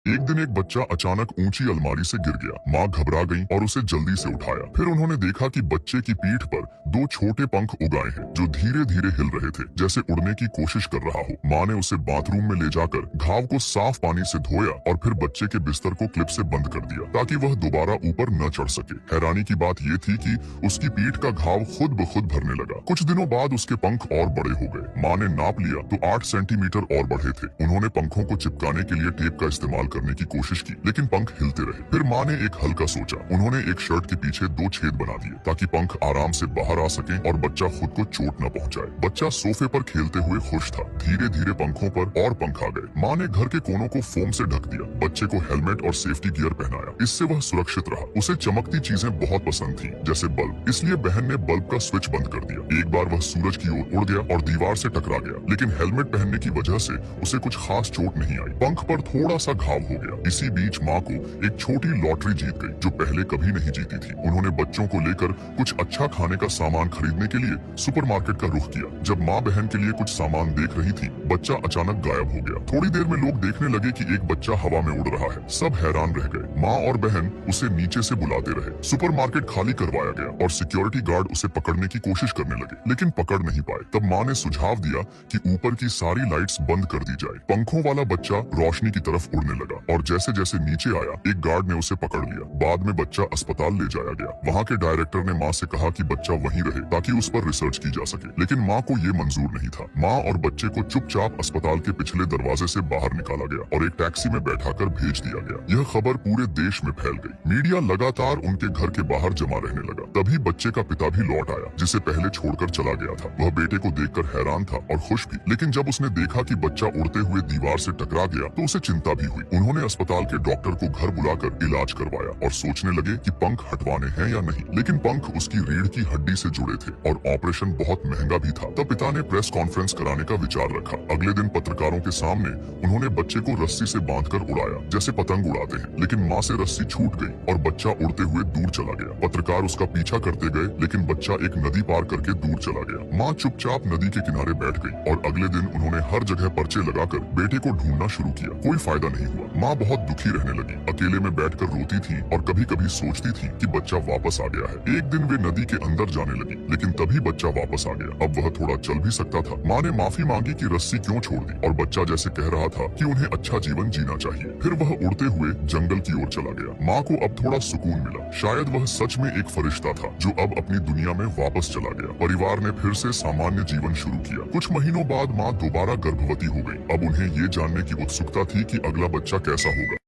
एक दिन एक बच्चा अचानक ऊंची अलमारी से गिर गया। माँ घबरा गई और उसे जल्दी से उठाया। फिर उन्होंने देखा कि बच्चे की पीठ पर दो छोटे पंख उगाए हैं जो धीरे धीरे हिल रहे थे, जैसे उड़ने की कोशिश कर रहा हो। माँ ने उसे बाथरूम में ले जाकर घाव को साफ पानी से धोया और फिर बच्चे के बिस्तर को क्लिप से बंद कर दिया ताकि वह दोबारा ऊपर न चढ़ सके। हैरानी की बात यह थी कि उसकी पीठ का घाव खुद ब खुद भरने लगा। कुछ दिनों बाद उसके पंख और बड़े हो गए। माँ ने नाप लिया तो 8 सेंटीमीटर और बढ़े थे। उन्होंने पंखों को चिपकाने के लिए टेप का इस्तेमाल करने की कोशिश की, लेकिन पंख हिलते रहे। फिर माँ ने एक हल्का सोचा। उन्होंने एक शर्ट के पीछे 2 छेद बना दिए ताकि पंख आराम से बाहर आ सकें और बच्चा खुद को चोट न पहुंचाए। बच्चा सोफे पर खेलते हुए खुश था। धीरे धीरे पंखों पर और पंख आ गए। माँ ने घर के कोनों को फोम से ढक दिया। बच्चे को हेलमेट और सेफ्टी गियर पहनाया। इससे वह सुरक्षित रहा। उसे चमकती चीजें बहुत पसंद थी, जैसे बल्ब, इसलिए बहन ने बल्ब का स्विच बंद कर दिया। एक बार वह सूरज की ओर उड़ गया और दीवार से टकरा गया, लेकिन हेलमेट पहनने की वजह से उसे कुछ खास चोट नहीं आई। पंख पर थोड़ा सा घाव हो गया। इसी बीच माँ को एक छोटी लॉटरी जीत गई जो पहले कभी नहीं जीती थी। उन्होंने बच्चों को लेकर कुछ अच्छा खाने का सामान खरीदने के लिए सुपरमार्केट का रुख किया। जब माँ बहन के लिए कुछ सामान देख रही थी, बच्चा अचानक गायब हो गया। थोड़ी देर में लोग देखने लगे कि एक बच्चा हवा में उड़ रहा है। सब हैरान रह गए। माँ और बहन उसे नीचे से बुलाते रहे। सुपरमार्केट खाली करवाया गया और सिक्योरिटी गार्ड उसे पकड़ने की कोशिश करने लगे, लेकिन पकड़ नहीं पाए। तब माँ ने सुझाव दिया कि ऊपर की सारी लाइट्स बंद कर दी जाए। पंखों वाला बच्चा रोशनी की तरफ उड़ने लगा और जैसे जैसे नीचे आया, एक गार्ड ने उसे पकड़ लिया। बाद में बच्चा अस्पताल ले जाया गया। वहाँ के डायरेक्टर ने माँ से कहा कि बच्चा वहीं रहे ताकि उस पर रिसर्च की जा सके, लेकिन माँ को ये मंजूर नहीं था। माँ और बच्चे को चुपचाप अस्पताल के पिछले दरवाजे से बाहर निकाला गया और एक टैक्सी में बैठाकर भेज दिया गया। यह खबर पूरे देश में फैल गई। मीडिया लगातार उनके घर के बाहर जमा रहने लगा। तभी बच्चे का पिता भी लौट आया, जिसे पहले छोड़कर चला गया था। वह बेटे को देखकर हैरान था और खुश भी, लेकिन जब उसने देखा कि बच्चा उड़ते हुए दीवार से टकरा गया तो उसे चिंता भी हुई। उन्होंने अस्पताल के डॉक्टर को घर बुलाकर इलाज करवाया और सोचने लगे कि पंख हटवाने हैं या नहीं, लेकिन पंख उसकी रीढ़ की हड्डी से जुड़े थे और ऑपरेशन बहुत महंगा भी था। तब पिता ने प्रेस कॉन्फ्रेंस कराने का विचार रखा। अगले दिन पत्रकारों के सामने उन्होंने बच्चे को रस्सी से बांधकर उड़ाया, जैसे पतंग उड़ाते हैं, लेकिन माँ से रस्सी छूट गई और बच्चा उड़ते हुए दूर चला गया। पत्रकार उसका पीछा करते गए, लेकिन बच्चा एक नदी पार करके दूर चला गया। माँ चुपचाप नदी के किनारे बैठ गई और अगले दिन उन्होंने हर जगह पर्चे लगाकर बेटे को ढूंढना शुरू किया। कोई फायदा नहीं हुआ। माँ बहुत दुखी रहने लगी। अकेले में बैठकर रोती थी और कभी कभी सोचती थी कि बच्चा वापस आ गया है। एक दिन वे नदी के अंदर जाने लगी, लेकिन तभी बच्चा वापस आ गया। अब वह थोड़ा चल भी सकता था। माँ ने माफी मांगी कि रस्सी क्यों छोड़ दी और बच्चा जैसे कह रहा था कि उन्हें अच्छा जीवन जीना चाहिए। फिर वह उड़ते हुए जंगल की ओर चला गया। माँ को अब थोड़ा सुकून मिला। शायद वह सच में एक फरिश्ता था जो अब अपनी दुनिया में वापस चला गया। परिवार ने फिर से सामान्य जीवन शुरू किया। कुछ महीनों बाद माँ दोबारा गर्भवती हो गई। अब उन्हें ये जानने की उत्सुकता थी कि अगला बच्चा कैसा होगा।